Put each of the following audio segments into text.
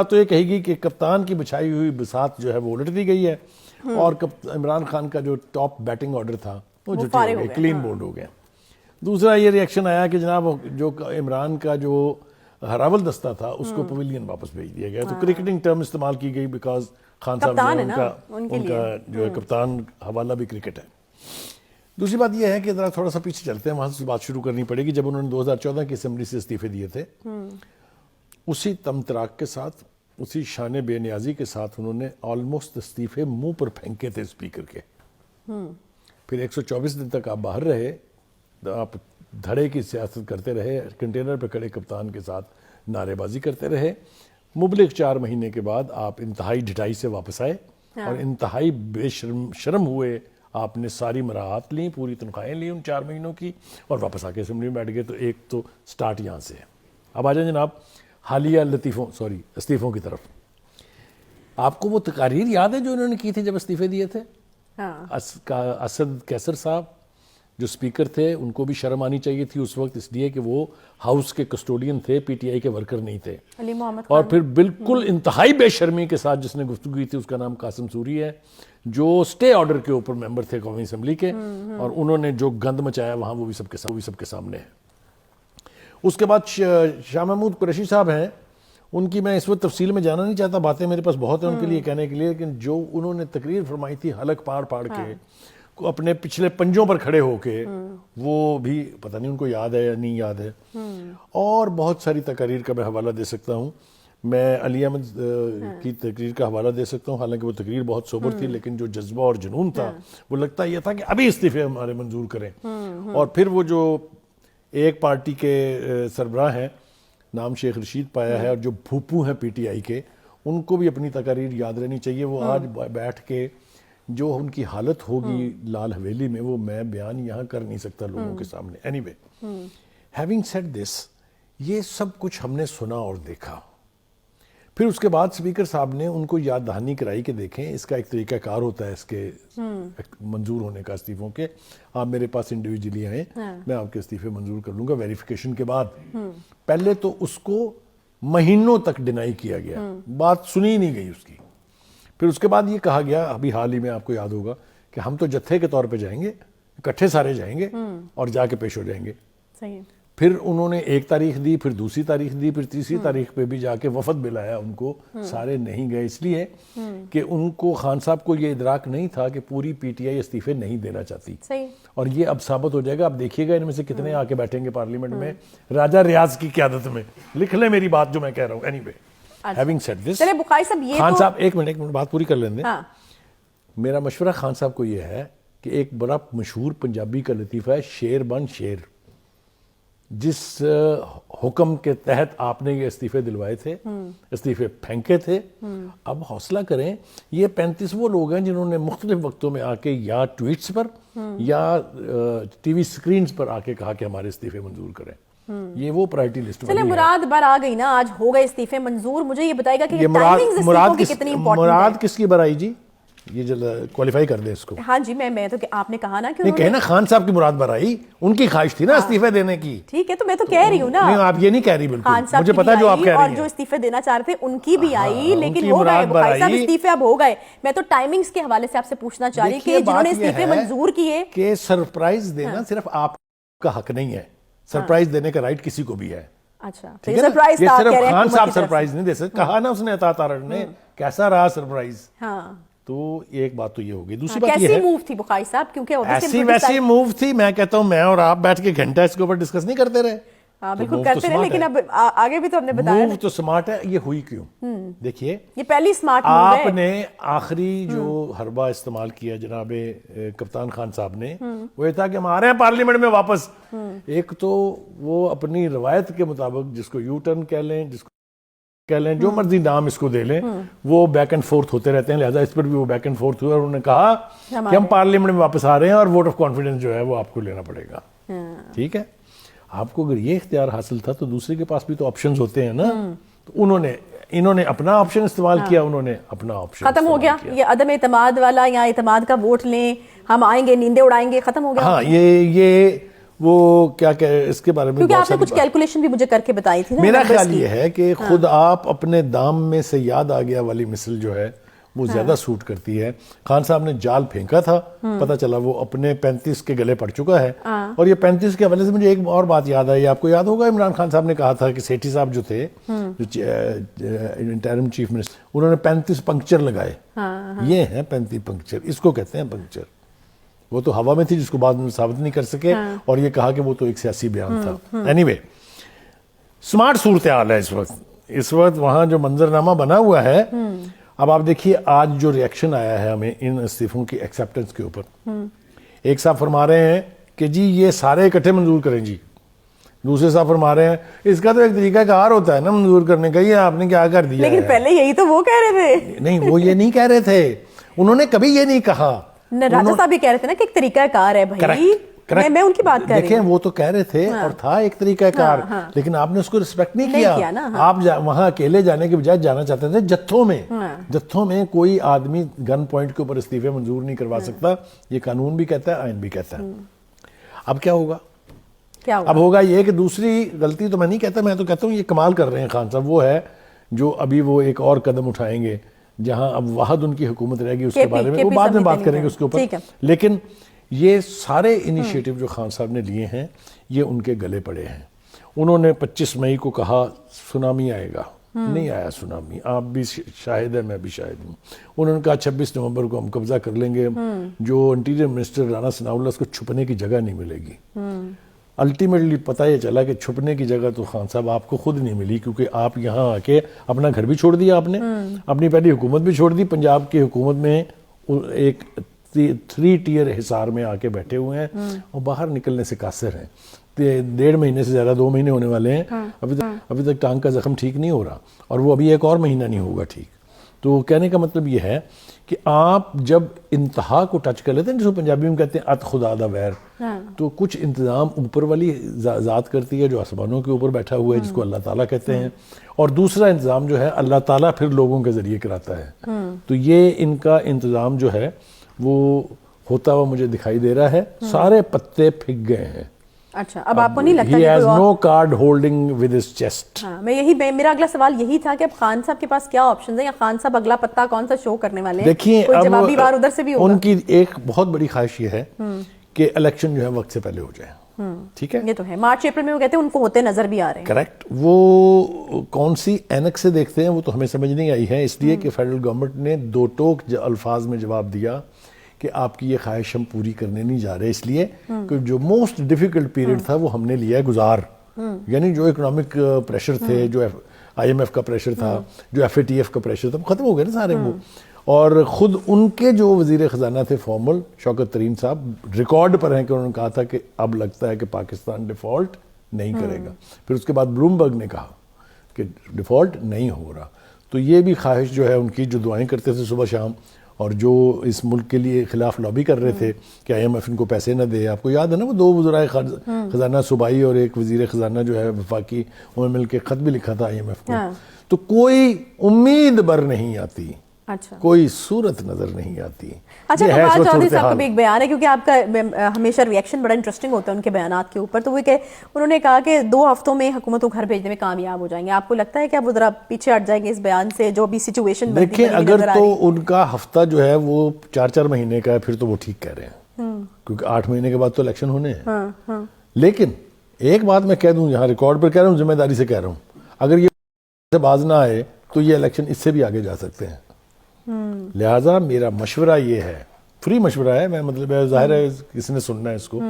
تو یہ کہے گی کہ کپتان کی بچھائی ہوئی بساط جو ہے وہ الٹ دی گئی ہے اور عمران خان کا جو ٹاپ بیٹنگ آرڈر تھا وہ جھوٹے ہو گئے, کلین بولڈ ہو گیا. دوسرا یہ ریئیکشن آیا کہ جناب جو عمران کا جو ہراول دستہ تھا اس کو پویلین واپس بھیج دیا گیا. تو کرکٹنگ ٹرم استعمال کی گئی بیکاز خان صاحب جو ان کا جو ہے کپتان حوالہ بھی کرکٹ ہے. دوسری بات یہ ہے کہ ذرا تھوڑا سا پیچھے چلتے ہیں, وہاں سے بات شروع کرنی پڑے گی. جب انہوں نے 2014 کی اسمبلی سے استعفے دیے تھے, اسی تمطراق کے ساتھ, اسی شان بے نیازی کے ساتھ انہوں نے آلموسٹ استعفے منہ پر پھینکے تھے اسپیکر کے. پھر 124 دن تک آپ باہر رہے, آپ دھڑے کی سیاست کرتے رہے, کنٹینر پہ کھڑے کپتان کے ساتھ نعرے بازی کرتے رہے. مبلغ 4 مہینے کے بعد آپ انتہائی ڈھٹائی سے واپس آئے اور انتہائی بے شرم ہوئے. آپ نے ساری مراحات لیں, پوری تنخواہیں لیں ان 4 مہینوں کی, اور واپس آ کے اسمبلی میں بیٹھ گئے. تو ایک تو سٹارٹ یہاں سے ہے. اب آ جائیں جناب حالیہ استعفوں کی طرف. آپ کو وہ تقاریر یاد ہے جو انہوں نے کی تھی جب استعفے دیے تھے؟ اسد کیسر صاحب جو اسپیکر تھے, ان کو بھی شرم آنی چاہیے تھی اس وقت, اس لیے کہ وہ ہاؤس کے کسٹوڈین تھے, پی ٹی آئی کے ورکر نہیں تھے. اور پھر بالکل انتہائی بے شرمی کے ساتھ جس نے گفتگو کی تھی اس کا نام قاسم سوری ہے, جو اسٹے آرڈر کے اوپر ممبر تھے قومی اسمبلی کے, اور انہوں نے جو گند مچایا وہاں وہ بھی سب کے سامنے ہے. اس کے بعد شاہ محمود قریشی صاحب ہیں, ان کی میں اس وقت تفصیل میں جانا نہیں چاہتا, باتیں میرے پاس بہت ہیں ان کے لیے کہنے کے لیے, لیکن جو انہوں نے تقریر فرمائی تھی حلق پاڑ کے, اپنے پچھلے پنجوں پر کھڑے ہو کے, وہ بھی پتہ نہیں ان کو یاد ہے یا نہیں یاد ہے. اور بہت ساری تقاریر کا میں حوالہ دے سکتا ہوں. میں علی احمد کی تقریر کا حوالہ دے سکتا ہوں, حالانکہ وہ تقریر بہت سوبر تھی, لیکن جو جذبہ اور جنون تھا وہ لگتا یہ تھا کہ ابھی استعفے ہمارے منظور کریں. اور پھر وہ جو ایک پارٹی کے سربراہ ہیں, نام شیخ رشید پایا ہے, اور جو بھوپو ہیں پی ٹی آئی کے, ان کو بھی اپنی تقاریر یاد رہنی چاہیے. وہ آج بیٹھ کے جو ان کی حالت ہوگی لال حویلی میں, وہ میں بیان یہاں کر نہیں سکتا لوگوں کے سامنے. Any way, having said this, یہ سب کچھ ہم نے سنا اور دیکھا. پھر اس کے بعد اسپیکر صاحب نے ان کو یاد دہانی کرائی کہ دیکھیں اس کا ایک طریقہ کار ہوتا ہے اس کے منظور ہونے کا استعفوں کے. آپ میرے پاس انڈیویجولی آئیں, میں آپ کے استعفے منظور کر لوں گا ویریفیکیشن کے بعد. پہلے تو اس کو مہینوں تک ڈینائی کیا گیا, بات سنی نہیں گئی اس کی. پھر اس کے بعد یہ کہا گیا, ابھی حال ہی میں آپ کو یاد ہوگا, کہ ہم تو جتھے کے طور پہ جائیں گے, اکٹھے سارے جائیں گے اور جا کے پیش ہو جائیں گے. پھر انہوں نے 1 تاریخ دی, پھر دوسری تاریخ دی, پھر تیسری تاریخ پہ بھی جا کے وفد بلایا ان کو. سارے نہیں گئے اس لیے کہ ان کو, خان صاحب کو یہ ادراک نہیں تھا کہ پوری پی ٹی آئی استعفے نہیں دینا چاہتی. اور یہ اب ثابت ہو جائے گا. اب دیکھیے گا ان میں سے کتنے آ کے بیٹھیں گے پارلیمنٹ میں راجہ ریاض کی قیادت میں. لکھ لیں میری بات جو میں کہہ رہا ہوں. Any way, having said this, Khan صاحب ایک منٹ بات پوری کر لیں دیں. میرا مشورہ خان صاحب کو یہ ہے کہ ایک بڑا مشہور پنجابی کا لطیفہ ہے, شیر بن شیر. جس حکم کے تحت آپ نے یہ استعفے دلوائے تھے, استعفے پھینکے تھے, اب حوصلہ کریں. یہ 35 وہ لوگ ہیں جنہوں نے مختلف وقتوں میں آ کے یا ٹویٹس پر یا ٹی وی سکرینز پر آ کے کہا کہ ہمارے استعفے منظور کریں. یہ وہ پرائرٹی لسٹ میں ہے. مراد بر آ گئی نا, آج ہو گئے استعفے منظور. مجھے یہ بتائے گا کہ ٹائمنگز استعفوں کی کتنی امپورٹنٹ ہے. مراد کس کی برائی جی, یہ کوالیفائی کر دیں اس کو. ہاں جی, میں تو آپ نے کہا نا کہ نہیں کہنا خان صاحب کی مراد برائی, ان کی خواہش تھی نا استعفے دینے کی. ٹھیک ہے, تو میں تو کہہ رہی ہوں نا. نہیں آپ یہ نہیں کہہ رہی, بالکل خان صاحب مجھے پتا جو آپ کہہ رہی ہیں, اور جو استعفے دینا چاہ رہے تھے ان کی بھی آئی, لیکن ہو گئے بخاری صاحب استعفے اب ہو گئے. میں تو ٹائمنگز کے حوالے سے آپ سے پوچھنا چاہ رہی کہ جنہوں نے استعفے منظور کیے, کہ سرپرائز دینا صرف آپ کا حق نہیں ہے, سرپرائز دینے کا رائٹ کسی کو بھی ہے. اچھا, سرپرائز یہ صرف خان صاحب سرپرائز نہیں دے سکتے. کہا نا اس نے عطا تارڑ نے, کیسا رہا سرپرائز. ہاں, تو ایک بات تو یہ ہوگی. دوسری بات یہ کیسی ہے, موو تھی بخاری صاحب, کیونکہ ایسی ویسی موو تھی. میں کہتا ہوں میں اور آپ بیٹھ کے گھنٹہ اس کے اوپر ڈسکس نہیں کرتے رہے. ہاں بالکل کرتے رہے, لیکن اب آگے بھی تو ہم نے بتایا موو تو سمارٹ ہے. یہ ہوئی کیوں, دیکھیے یہ پہلی سمارٹ موو ہے. آپ نے آخری جو حربہ استعمال کیا جناب کپتان خان صاحب نے, وہ یہ تھا کہ ہم آ رہے ہیں پارلیمنٹ میں واپس. ایک تو وہ اپنی روایت کے مطابق, جس کو یو ٹرن کہہ لیں, جس کو کہہ لیں, جو مرضی نام اس کو دے لیں, وہ بیک اینڈ فورتھ ہوتے رہتے ہیں. لہٰذا اس پر بھی وہ بیک اینڈ فورتھ ہوئے, اور انہوں نے کہا کہ ہم پارلیمنٹ میں واپس آ رہے ہیں اور ووٹ آف کانفیڈنس جو ہے وہ آپ کو لینا پڑے گا. ٹھیک ہے, آپ کو اگر یہ اختیار حاصل تھا تو دوسرے کے پاس بھی تو آپشنز ہوتے ہیں نا. تو انہوں نے اپنا آپشن استعمال کیا, انہوں نے اپنا آپشن ختم ہو گیا. یہ عدم اعتماد والا یا اعتماد کا ووٹ لیں, ہم آئیں گے نیندیں اڑائیں گے, ختم ہو گیا. ہاں, یہ وہ کیا کہ اس کے بارے میں کیونکہ آپ نے کچھ کیلکولیشن بھی مجھے کر کے بتائی تھی نا. میرا خیال یہ ہے کہ خود آپ اپنے دام میں سے یاد آ گیا والی مثل جو ہے وہ زیادہ سوٹ کرتی ہے. خان صاحب نے جال پھینکا تھا, پتہ چلا وہ اپنے 35 کے گلے پڑ چکا ہے. اور یہ 35 کے حوالے سے مجھے ایک اور بات یاد آئی, آپ کو یاد ہوگا عمران خان صاحب نے کہا تھا کہ سیٹھی صاحب جو تھے جو انٹرم چیف منسٹر, انہوں نے 35 پنکچر لگائے. یہ ہیں 35 پنکچر, اس کو کہتے ہیں پنکچر. وہ تو ہوا میں تھی جس کو بعد میں ثابت نہیں کر سکے, اور یہ کہا کہ وہ تو ایک سیاسی بیان تھا. اینی وے, اسمارٹ صورتحال ہے اس وقت وہاں جو منظرنامہ بنا ہوا ہے. اب آپ دیکھیے آج جو ریئیکشن آیا ہے ہمیں ان استعفوں کی ایکسیپٹنس کے اوپر, ایک صاحب فرما رہے ہیں کہ جی یہ سارے اکٹھے منظور کریں جی, دوسرے صاحب فرما رہے ہیں اس کا تو ایک طریقہ کار ہوتا ہے نا منظور کرنے کا, یہ آپ نے کیا کر دیا. لیکن پہلے یہی تو وہ کہہ رہے تھے. نہیں, وہ یہ نہیں کہہ رہے تھے, انہوں نے کبھی یہ نہیں کہا. راجہ صاحب بھی کہہ رہے تھے نا کہ ایک طریقہ کار ہے بھائی, میں ان کی بات کر رہی ہوں. دیکھیں وہ تو کہہ رہے تھے اور تھا ایک طریقہ کار, لیکن آپ نے اس کو رسپیکٹ نہیں کیا. آپ وہاں اکیلے جانے کے بجائے جانا چاہتے تھے جتھوں میں. کوئی آدمی گن پوائنٹ کے اوپر استعفے منظور نہیں کروا سکتا, یہ قانون بھی کہتا ہے, آئین بھی کہتا ہے. اب کیا ہوگا؟ اب ہوگا یہ کہ دوسری غلطی تو میں نہیں کہتا, میں تو کہتا ہوں یہ کمال کر رہے ہیں خان صاحب, وہ ہے جو ابھی وہ ایک اور قدم اٹھائیں گے جہاں اب واحد ان کی حکومت رہے گی, اس کے بارے میں وہ بعد میں بات کریں گے اس کے اوپر. لیکن یہ سارے انیشیٹو جو خان صاحب نے لیے ہیں یہ ان کے گلے پڑے ہیں. انہوں نے 25 مئی کو کہا سونامی آئے گا, نہیں آیا سونامی, آپ بھی شاہد ہیں میں بھی شاہد ہوں. انہوں نے کہا 26 نومبر کو ہم قبضہ کر لیں گے, جو انٹیریئر منسٹر رانا ثناء اللہ اس کو چھپنے کی جگہ نہیں ملے گی. الٹیمیٹلی پتہ یہ چلا کہ چھپنے کی جگہ تو خان صاحب آپ کو خود نہیں ملی, کیونکہ آپ یہاں آ کے اپنا گھر بھی چھوڑ دیا, آپ نے اپنی پہلی حکومت بھی چھوڑ دی. پنجاب کی حکومت میں ایک 3 ٹیئر حصار میں آ کے بیٹھے ہوئے ہیں اور باہر نکلنے سے قاصر ہیں. 1.5 مہینے سے زیادہ 2 مہینے ہونے والے ہیں, ابھی تک ٹانگ کا زخم ٹھیک نہیں ہو رہا, اور وہ ابھی 1 اور مہینہ نہیں ہوگا ٹھیک. تو کہنے کا مطلب یہ ہے کہ آپ جب انتہا کو ٹچ کر لیتے ہیں, جس کو پنجابی میں کہتے ہیں ات خدا دا ویر, تو کچھ انتظام اوپر والی ذات کرتی ہے جو آسمانوں کے اوپر بیٹھا ہوا ہے, جس کو اللہ تعالیٰ کہتے ہیں, اور دوسرا انتظام جو ہے اللہ تعالیٰ پھر لوگوں کے ذریعے کراتا ہے. تو یہ ان کا انتظام جو ہے وہ ہوتا ہوا مجھے دکھائی دے رہا ہے. سارے پتے پھک گئے ہیں. اچھا, اب آپ کو نہیں لگتا He has no card holding with his chest. میرا اگلا سوال یہی تھا کہ اب خان صاحب کے پاس کیا آپشنز ہیں, یا خان صاحب اگلا پتا کون سا شو کرنے والے ہیں؟ دیکھیے کوئی جوابی وار ادھر سے بھی ہوگا. ان کی ایک بہت بڑی خواہش یہ ہے کہ الیکشن جو ہے وقت سے پہلے ہو جائے. ٹھیک ہے, یہ تو ہے, مارچ اپریل میں وہ کہتے ہیں ان کو ہوتے نظر بھی آ رہے ہیں. کریکٹ. وہ کون سی اینک سے دیکھتے ہیں وہ تو ہمیں سمجھ نہیں آئی ہے, اس لیے کہ فیڈرل گورنمنٹ نے 2 ٹوک الفاظ میں جواب دیا کہ آپ کی یہ خواہش ہم پوری کرنے نہیں جا رہے, اس لیے کہ جو موسٹ ڈیفیکلٹ پیریڈ تھا وہ ہم نے لیا ہے گزار. یعنی جو اکنامک پریشر تھے, جو IMF کا پریشر تھا, جو FATF کا پریشر تھا, وہ ختم ہو گئے نا سارے وہ. اور خود ان کے جو وزیر خزانہ تھے فارمل, شوکت ترین صاحب, ریکارڈ پر ہیں کہ انہوں نے کہا تھا کہ اب لگتا ہے کہ پاکستان ڈیفالٹ نہیں کرے گا. پھر اس کے بعد بلومبرگ نے کہا کہ ڈیفالٹ نہیں ہو رہا. تو یہ بھی خواہش جو ہے ان کی, جو دعائیں کرتے تھے صبح شام, اور جو اس ملک کے لیے خلاف لابی کر رہے تھے کہ IMF ان کو پیسے نہ دے. آپ کو یاد ہے نا وہ 2 وزرائے خزانہ صوبائی اور ایک وزیر خزانہ جو ہے وفاقی, انہوں نے مل کے خط بھی لکھا تھا IMF کو. تو کوئی امید بر نہیں آتی, کوئی صورت نظر نہیں آتی. اچھا, فواد چودھری صاحب کا بھی ایک بیان ہے, کیونکہ آپ کا ہمیشہ ریئیکشن بڑا انٹرسٹنگ ہوتا ہے ان کے بیانات کے اوپر. تو وہ کہ انہوں نے کہا کہ 2 ہفتوں میں حکومت کو گھر بھیجنے میں کامیاب ہو جائیں گے. آپ کو لگتا ہے کہ اب وہ ذرا پیچھے ہٹ جائیں گے اس بیان سے, جو بھی سچویشن بنتی ہے؟ دیکھیں, اگر تو ان کا ہفتہ جو ہے وہ 4 مہینے کا ہے, پھر تو وہ ٹھیک کہہ رہے ہیں, کیونکہ 8 مہینے کے بعد تو الیکشن ہونے ہیں. لیکن ایک بات میں کہہ دوں, یہاں ریکارڈ پر کہہ رہا ہوں, ذمہ داری سے کہہ رہا ہوں, اگر یہ سے باز نہ آئے تو یہ الیکشن اس سے بھی آگے جا سکتے ہیں. لہٰذا میرا مشورہ یہ ہے, فری مشورہ ہے, میں مطلب ظاہر ہے کسی نے سننا ہے اس کو,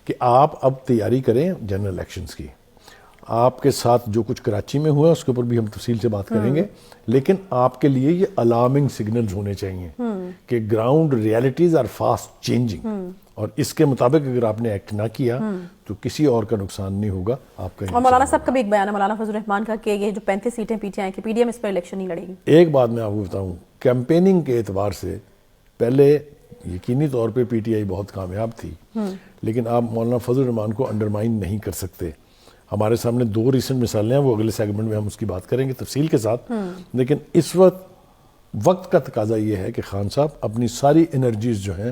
کہ آپ اب تیاری کریں جنرل الیکشنز کی. آپ کے ساتھ جو کچھ کراچی میں ہوا ہے اس کے اوپر بھی ہم تفصیل سے بات کریں گے, لیکن آپ کے لیے یہ الارمنگ سگنلز ہونے چاہیے کہ ground realities are fast changing, اور اس کے مطابق اگر آپ نے ایکٹ نہ کیا تو کسی اور کا نقصان نہیں ہوگا, آپ کا. اور مولانا صاحب کا بھی ایک بیان ہے, مولانا فضل الرحمان کا, کہ یہ جو 35 سیٹیں پیچھے آئیں کہ PDM اس پر الیکشن نہیں لڑے گی. ایک بات میں آپ کو بتاؤں, کیمپیننگ کے اعتبار سے پہلے یقینی طور پہ PTI بہت کامیاب تھی, لیکن آپ مولانا فضل الرحمان کو انڈرمائن نہیں کر سکتے. ہمارے سامنے 2 ریسنٹ مثالیں ہیں, وہ اگلے سیگمنٹ میں ہم اس کی بات کریں گے تفصیل کے ساتھ. لیکن اس وقت کا تقاضا یہ ہے کہ خان صاحب اپنی ساری انرجیز جو ہیں